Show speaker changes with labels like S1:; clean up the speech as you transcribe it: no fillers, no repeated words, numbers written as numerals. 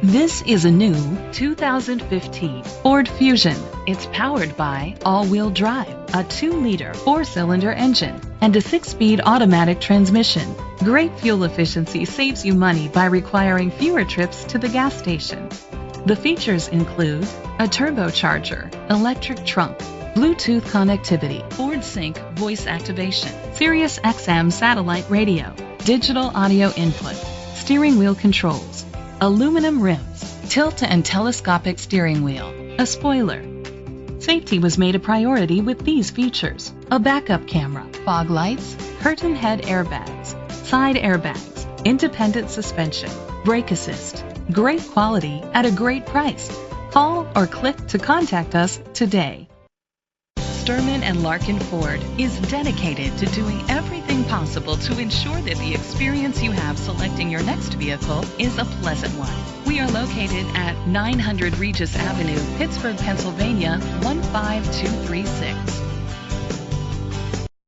S1: This is a new 2015 Ford Fusion. It's powered by all-wheel drive, a 2-liter 4-cylinder engine, and a 6-speed automatic transmission. Great fuel efficiency saves you money by requiring fewer trips to the gas station. The features include a turbocharger, electric trunk, Bluetooth connectivity, Ford Sync voice activation, Sirius XM satellite radio, digital audio input, steering wheel controls, aluminum rims, tilt and telescopic steering wheel, a spoiler. Safety was made a priority with these features: a backup camera, fog lights, curtain head airbags, side airbags, independent suspension, brake assist. Great quality at a great price. Call or click to contact us today. Sturman and Larkin Ford is dedicated to doing everything possible to ensure that the experience you have selecting your next vehicle is a pleasant one. We are located at 900 Regis Avenue, Pittsburgh, Pennsylvania 15236.